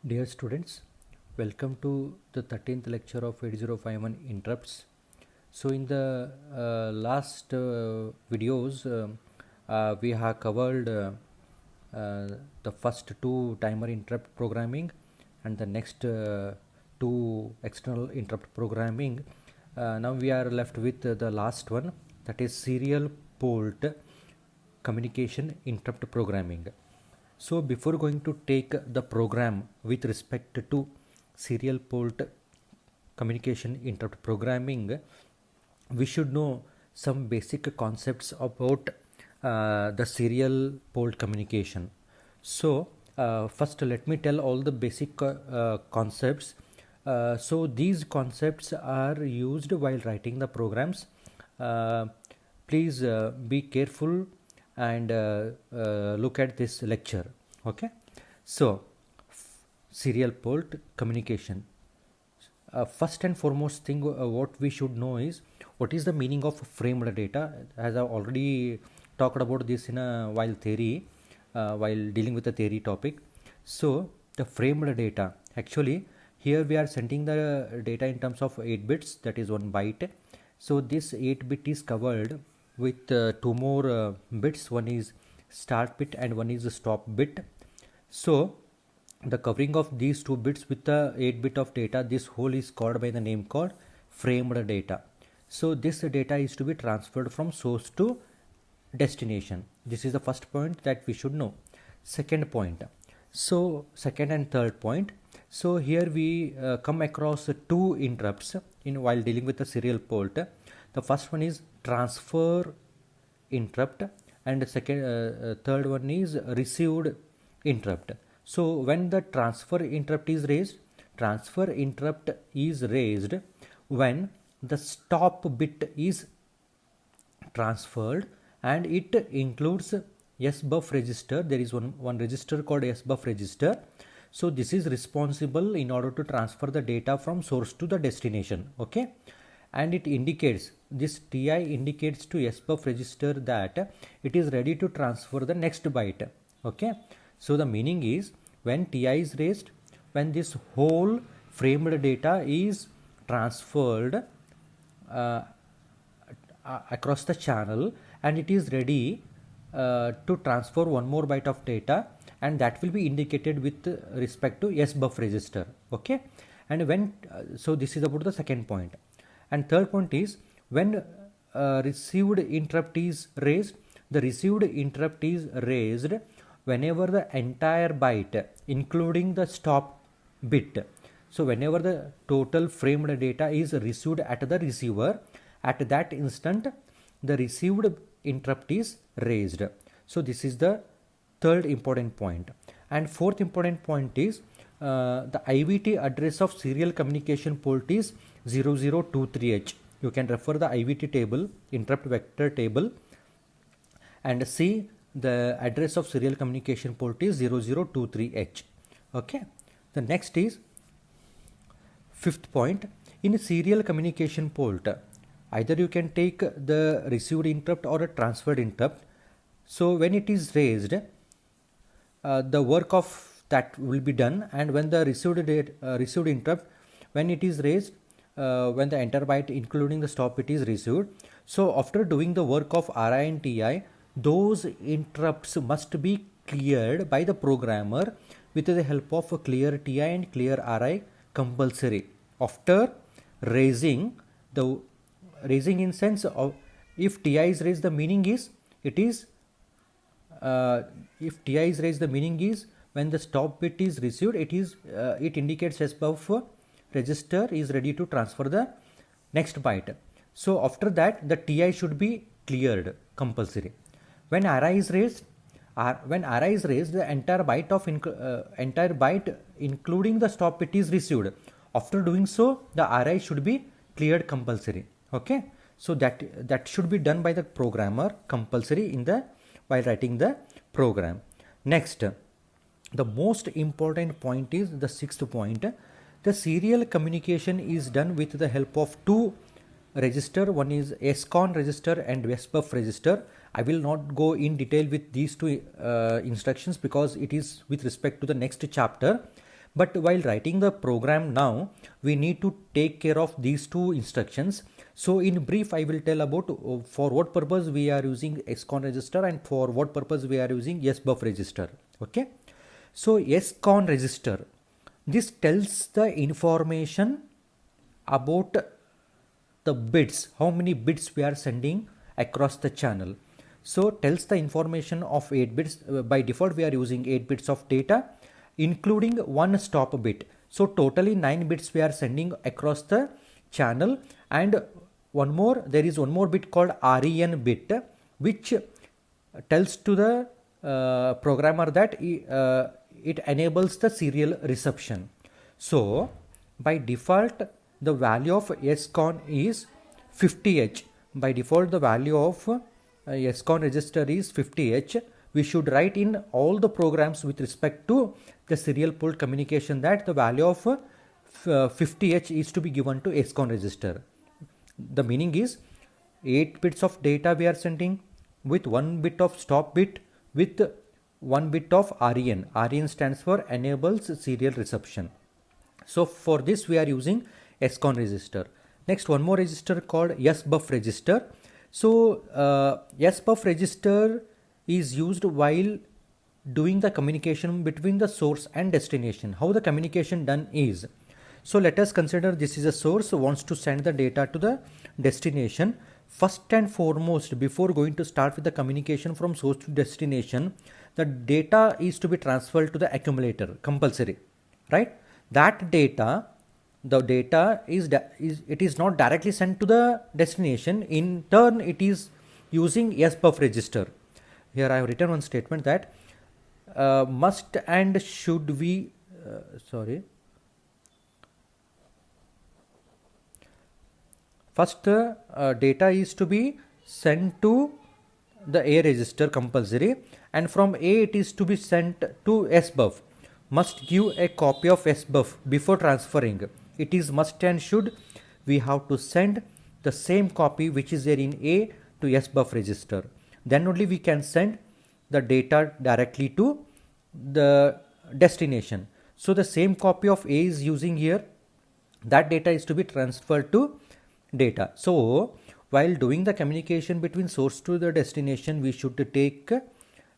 Dear students, welcome to the 13th lecture of 8051 interrupts. So in the last videos we have covered the first two timer interrupt programming and the next two external interrupt programming. Now we are left with the last one, that is serial port communication interrupt programming. So before going to take the program with respect to serial port communication interrupt programming, we should know some basic concepts about the serial port communication. So first let me tell all the basic concepts. So these concepts are used while writing the programs. Please be careful and look at this lecture. Okay, so serial port communication. First and foremost thing what we should know is what is the meaning of framed data. As I already talked about this in a while theory, while dealing with the theory topic. So the framed data, actually here we are sending the data in terms of 8 bits, that is 1 byte. So this 8 bit is covered with two more bits, one is start bit and one is stop bit. So the covering of these two bits with the 8 bit of data, this whole is called by the name called framed data. So this data is to be transferred from source to destination. This is the first point that we should know. Second point, so second and third point, so here we come across two interrupts in while dealing with the serial port. The first one is transfer interrupt and second third one is received interrupt. So when the transfer interrupt is raised when the stop bit is transferred and it includes SBUF register. There is one register called SBUF register. So this is responsible in order to transfer the data from source to the destination. Okay, and it indicates, this TI indicates to SBUF register that it is ready to transfer the next byte. Okay, so the meaning is when TI is raised, when this whole framed data is transferred across the channel and it is ready to transfer one more byte of data, and that will be indicated with respect to SBUF register. Okay, and when so this is about the second point. And third point is when received interrupt is raised, the received interrupt is raised whenever the entire byte including the stop bit, so whenever the total framed data is received at the receiver, at that instant the received interrupt is raised. So this is the third important point. And fourth important point is the IVT address of serial communication port is 0023H. You can refer the IVT table, interrupt vector table, and see the address of serial communication port is 0023H. Okay, the next is fifth point. In a serial communication port, either you can take the received interrupt or a transferred interrupt. So when it is raised, the work of that will be done, and when the received interrupt, when it is raised, when the enter byte including the stop bit is received, so after doing the work of RI and TI, those interrupts must be cleared by the programmer with the help of a clear TI and clear RI compulsory. After raising, the raising in sense of, if TI is raised, the meaning is it is if TI is raised, the meaning is when the stop bit is received, it indicates SBUF register is ready to transfer the next byte. So after that the TI should be cleared compulsory. When RI is raised, the entire byte including the stop bit is received. After doing so, the RI should be cleared compulsory. Okay, so that should be done by the programmer compulsory in the while writing the program. Next, the most important point is the sixth point. The serial communication is done with the help of two register. One is SCON register and SBUF register. I will not go in detail with these two instructions because it is with respect to the next chapter. But while writing the program now, we need to take care of these two instructions. So in brief, I will tell about for what purpose we are using SCON register and for what purpose we are using SBUF register. Okay. So SCON register, this tells the information about the bits, how many bits we are sending across the channel. So tells the information of 8 bits. By default we are using 8 bits of data including one stop bit. So totally 9 bits we are sending across the channel, and there is one more bit called REN bit, which tells to the programmer that it enables the serial reception. So by default the value of SCON is 50H. By default the value of SCON register is 50H. We should write in all the programs with respect to the serial port communication that the value of 50H is to be given to SCON register. The meaning is 8 bits of data we are sending with 1 bit of stop bit with 1 bit of REN. REN stands for enables serial reception. So for this we are using SCON register. Next, one more register called SBUF register. So SBUF register is used while doing the communication between the source and destination. How the communication done is, so let us consider this is a source wants to send the data to the destination. First and foremost, before going to start with the communication from source to destination, the data is to be transferred to the accumulator, compulsory, right? That data, the data is not directly sent to the destination. In turn, it is using SBUF register. Here I have written one statement that must and should we first data is to be sent to the A register compulsory, and from A it is to be sent to SBUF. Must give a copy of SBUF before transferring. It is must and should. We have to send the same copy which is there in A to SBUF register. Then only we can send the data directly to the destination. So the same copy of A is using here. That data is to be transferred to data. So while doing the communication between source to the destination, we should take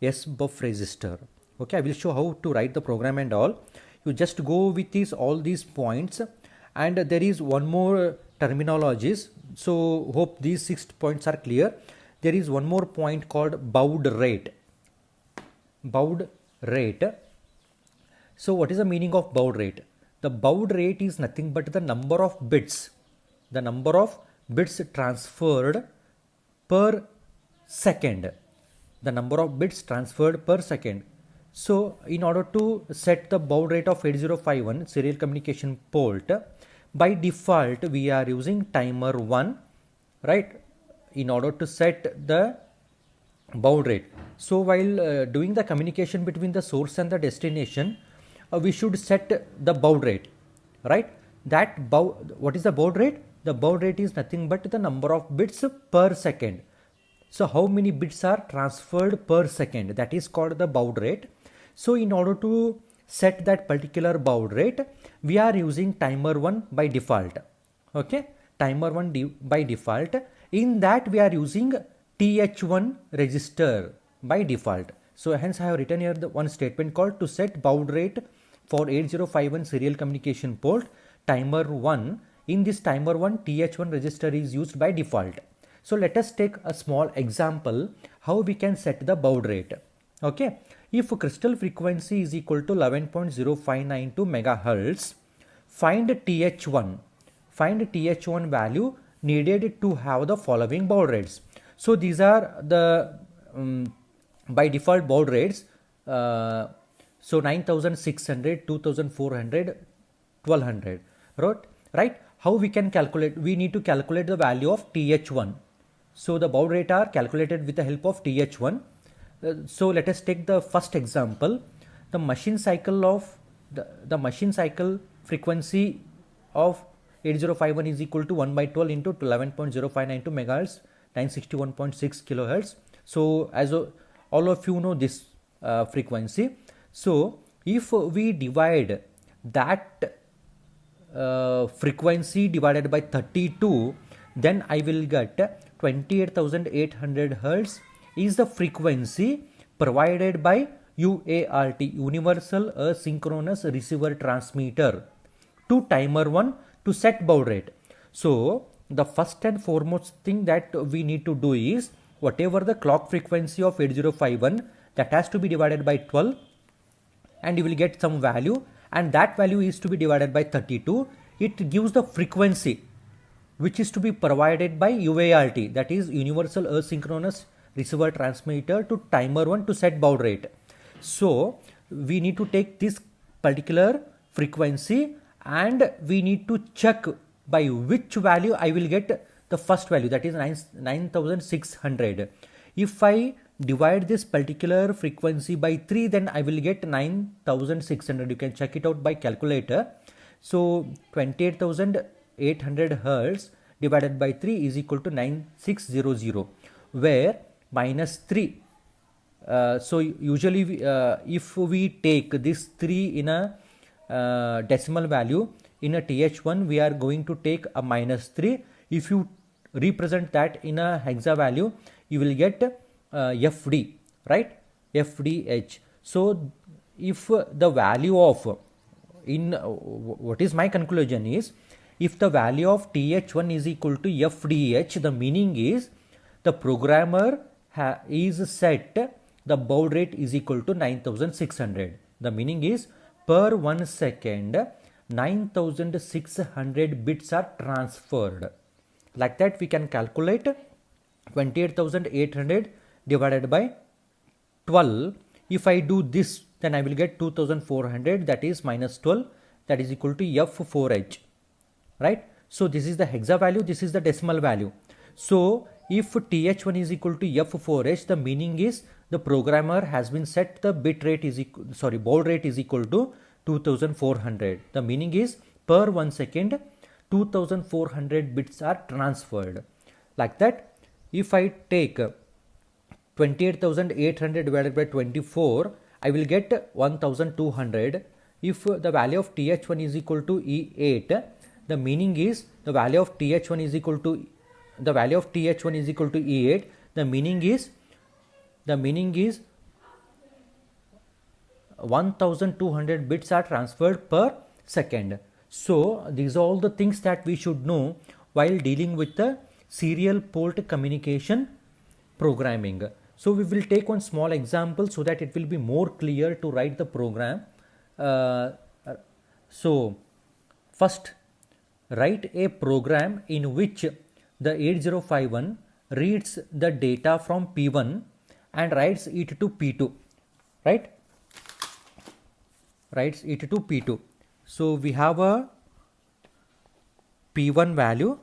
SBUF register. Okay, I will show how to write the program and all. You just go with all these points, and there is one more terminologies. So hope these 6 points are clear. There is one more point called baud rate. Baud rate. So what is the meaning of baud rate? The baud rate is nothing but the number of bits. The number of bits transferred per second. The number of bits transferred per second. So in order to set the baud rate of 8051 serial communication port, by default we are using timer 1, right, in order to set the baud rate. So while doing the communication between the source and the destination, we should set the baud rate, right? What is the baud rate? The baud rate is nothing but the number of bits per second. So how many bits are transferred per second, that is called the baud rate. So in order to set that particular baud rate, we are using timer 1 by default. Okay, timer 1 by default. In that we are using TH1 register by default. So hence I have written here the one statement called to set baud rate for 8051 serial communication port timer 1. In this timer 1, TH1 register is used by default. So let us take a small example how we can set the baud rate. Okay, if crystal frequency is equal to 11.0592 megahertz, find TH1. Find TH1 value needed to have the following baud rates. So these are the by default baud rates. So 9600, 2400, 1200. Right? How we can calculate? We need to calculate the value of TH1. So the baud rate are calculated with the help of TH1. So let us take the first example. The machine cycle of the machine cycle frequency of 8051 is equal to 1 by 12 into 11.0592 megahertz, 961.6 kilohertz. So as all of you know this frequency. So if we divide that frequency divided by 32, then I will get 28,800 hertz is the frequency provided by UART, Universal Asynchronous Receiver Transmitter, to timer 1 to set baud rate. So the first and foremost thing that we need to do is whatever the clock frequency of 8051, that has to be divided by 12 and you will get some value, and that value is to be divided by 32. It gives the frequency which is to be provided by UART, that is Universal Asynchronous Receiver Transmitter, to timer 1 to set baud rate. So we need to take this particular frequency and we need to check by which value I will get the first value, that is 9600. If I divide this particular frequency by 3, then I will get 9600. You can check it out by calculator. So 28,800 hertz divided by 3 is equal to 9600, where minus 3. So usually if we take this 3 in a decimal value, in a TH1 we are going to take a minus 3. If you represent that in a hexa value, you will get FD, right? FDH. So if the value of, in what is my conclusion is, if the value of TH1 is equal to FDH, the meaning is the programmer is set the baud rate is equal to 9600. The meaning is per 1 second 9600 bits are transferred. Like that we can calculate 28,800 divided by 12. If I do this, then I will get 2400, that is minus 12, that is equal to F4H, right? So this is the hexa value, this is the decimal value. So if TH1 is equal to F4H, the meaning is the programmer has been set the bit rate is equal, baud rate is equal to 2400. The meaning is per 1 second 2400 bits are transferred. Like that, if I take 28,800 divided by 24, I will get 1200. If the value of TH1 is equal to E8, the meaning is the value of TH1 is equal to E8. The meaning is 1200 bits are transferred per second. So these are all the things that we should know while dealing with the serial port communication programming. So we will take one small example so that it will be more clear to write the program. So first, write a program in which the 8051 reads the data from P1 and writes it to P2, right? Writes it to P2. So we have a P1 value.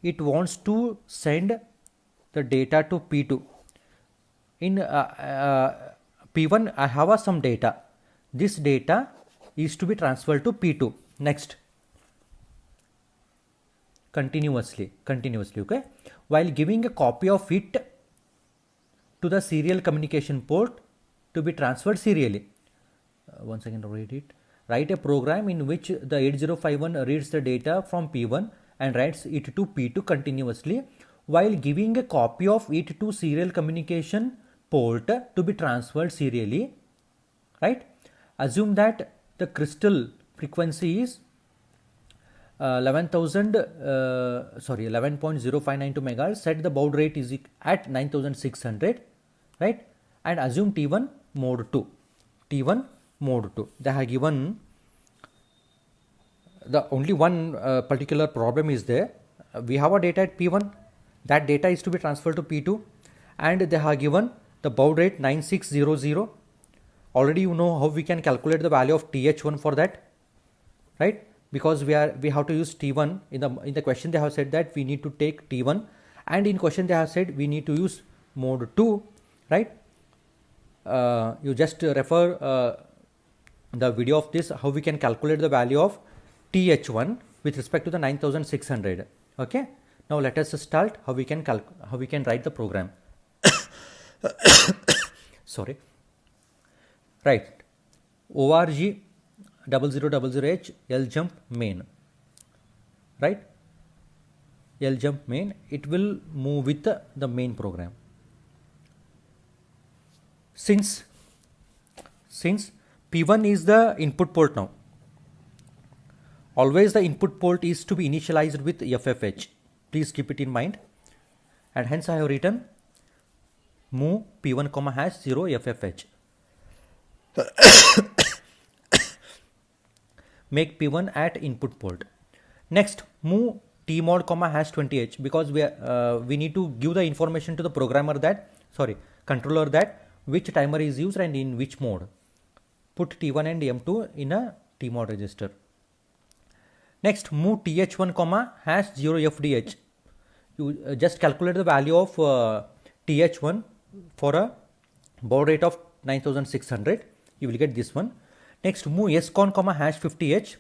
It wants to send the data to P2. In P1 I have some data. This data is to be transferred to P2. Next, continuously, okay? While giving a copy of it to the serial communication port to be transferred serially. Once again, read it. Write a program in which the 8051 reads the data from P1 and writes it to P2 continuously, while giving a copy of it to serial communication port to be transferred serially, right? Assume that the crystal frequency is 11.0592 megahertz. Set the baud rate is at 9600, right? And assume T1 mode 2. They have given the only one particular problem is there. We have a data at P1. That data is to be transferred to P2, and they have given the baud rate 9600. Already you know how we can calculate the value of TH1 for that, right? Because we have to use T1. In the question they have said that we need to take T1, and in question they have said we need to use mode 2, right? You just refer the video of this, how we can calculate the value of TH1 with respect to the 9600. Okay, now let us start how we can write the program. Sorry. Right, org 0000H ljump main, right? Ljump main, it will move with the main program. Since P1 is the input port now, always the input port is to be initialized with FFH. Please keep it in mind. And hence I have written move P1 comma hash 0 FFH. Make P1 at input port. Next, move tmod comma hash 20H, because we need to give the information to the controller that which timer is used and in which mode. Put T1 and M2 in a tmod register. Next, move th1 comma hash 0 fdh. You just calculate the value of th1 for a baud rate of 9600. You will get this one. Next, move scon comma hash 50h.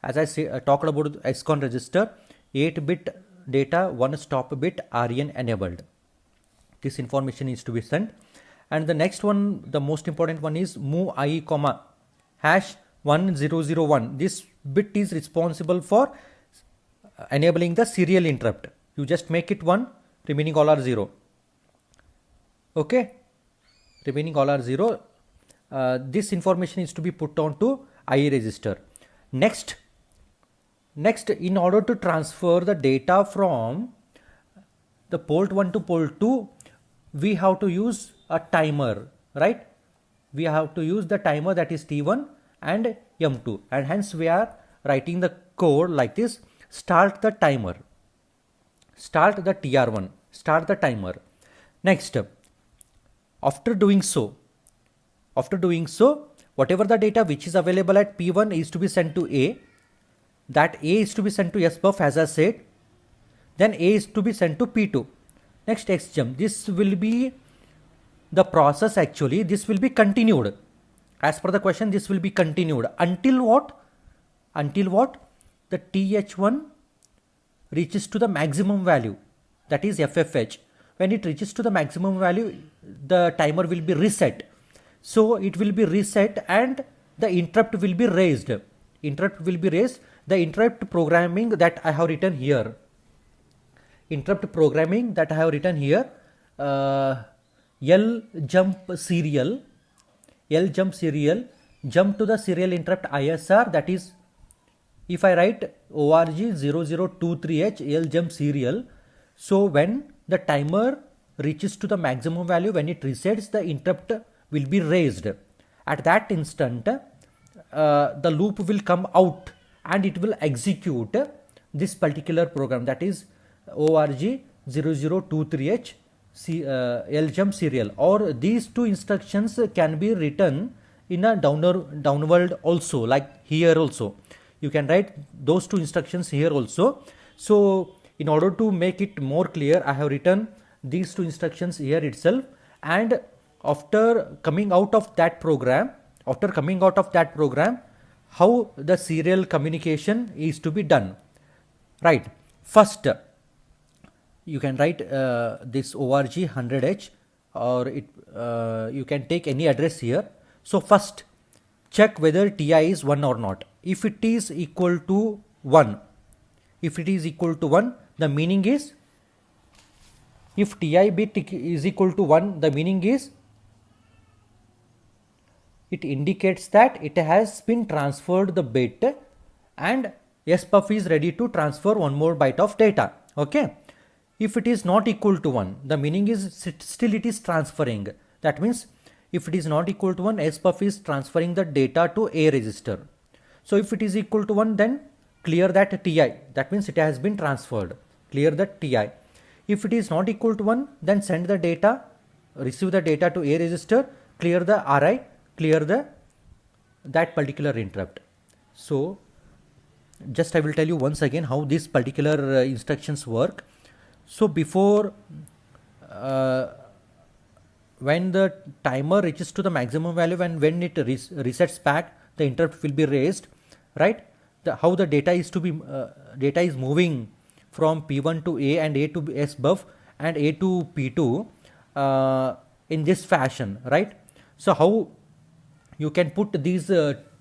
As I talked about scon register, 8-bit data, 1 stop bit REN enabled. This information is to be sent. And the next one, the most important one, is move IE comma hash 1001. This bit is responsible for enabling the serial interrupt. You just make it 1, remaining all are 0. Okay, remaining all are 0. This information is to be put on to IE register. Next, in order to transfer the data from the port 1 to port 2, we have to use a timer, right? We have to use the timer, that is T1 and M2, and hence we are writing the code like this: start the timer, start the TR1, start the timer. Next, after doing so, whatever the data which is available at P1 is to be sent to A. That A is to be sent to SBUF, as I said. Then A is to be sent to P2. Next, XJump. This will be the process actually. This will be continued. As per the question, this will be continued until what? Until what? The TH1 reaches to the maximum value, that is FFH. When it reaches to the maximum value, the timer will be reset. So it will be reset and the interrupt will be raised. Interrupt will be raised. The interrupt programming that I have written here. Interrupt programming that I have written here. ljump serial, jump to the serial interrupt ISR, that is, if I write org 0023H ljump serial, so when the timer reaches to the maximum value, when it resets, the interrupt will be raised. At that instant, the loop will come out and it will execute this particular program, that is org 0023H ljump serial. Or these two instructions can be written in a downward also, like here also. You can write those two instructions here also. So in order to make it more clear, I have written these two instructions here itself. And after coming out of that program, how the serial communication is to be done, right? First, you can write this org 100H, or you can take any address here. So first, check whether Ti is 1 or not. If it is equal to 1, the meaning is, if Ti bit is equal to 1, the meaning is, it indicates that it has been transferred the bit and SBUF is ready to transfer one more byte of data. Okay. If it is not equal to 1, the meaning is still it is transferring. That means if it is not equal to 1, SBUF is transferring the data to A register. So if it is equal to 1, then clear that Ti. That means it has been transferred. Clear that Ti. If it is not equal to 1, then send the data, receive the data to A register, clear the Ri, clear that particular interrupt. So just I will tell you once again how these particular instructions work. So before, when the timer reaches to the maximum value and when it resets back, the interrupt will be raised, right? How the data is to be data is moving from P1 to A and A to SBUF and A to P2 in this fashion, right? So how you can put these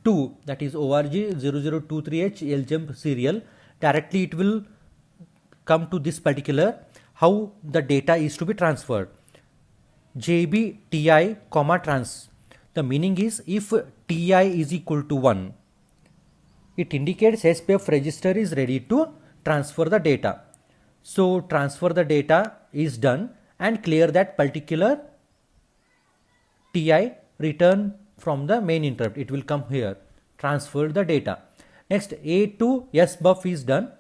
2, that is ORG0023H LJMP serial, directly it will come to this particular how the data is to be transferred. JB TI comma trans. The meaning is if TI is equal to 1, it indicates SPF register is ready to transfer the data. So transfer the data is done and clear that particular TI return from the main interrupt. It will come here, transfer the data. Next A to SBUF is done.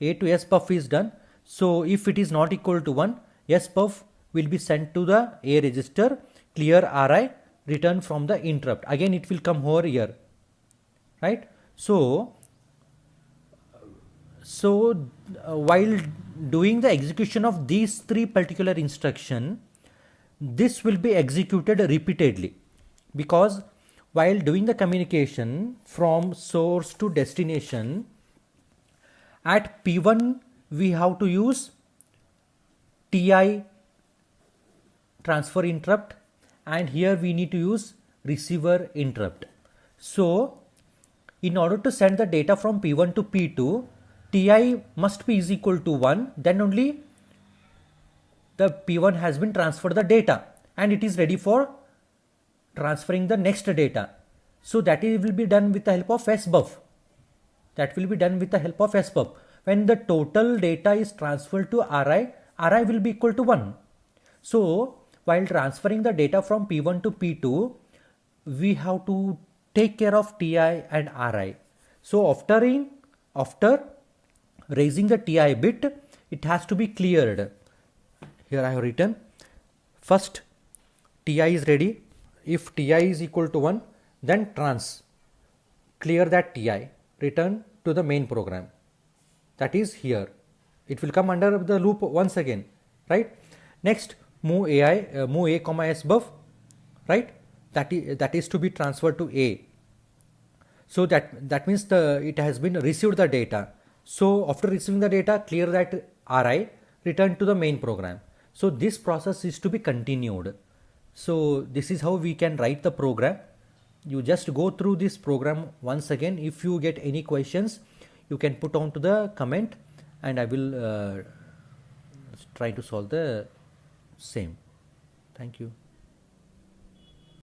A to SBUF is done. So if it is not equal to 1, SBUF will be sent to the A register, clear RI, return from the interrupt. Again it will come over here, right? So while doing the execution of these three particular instruction, this will be executed repeatedly, because while doing the communication from source to destination, at P1 we have to use TI transfer interrupt, and here we need to use receiver interrupt. So in order to send the data from P1 to P2, TI must be is equal to 1, then only the P1 has been transferred the data and it is ready for transferring the next data. So that will be done with the help of SBUF. That will be done with the help of SBUF. When the total data is transferred to RI will be equal to 1. So while transferring the data from P1 to P2, we have to take care of TI and RI. So after raising the TI bit, it has to be cleared. Here I have written, first TI is ready. If TI is equal to 1, then clear that TI, return to the main program. That is here. It will come under the loop once again, right? Next, move A comma SBUF, right? That is to be transferred to A. So that means it has been received the data. So after receiving the data, clear that RI, return to the main program. So this process is to be continued. So this is how we can write the program. You just go through this program once again. If you get any questions, you can put on to the comment and I will try to solve the same. Thank you.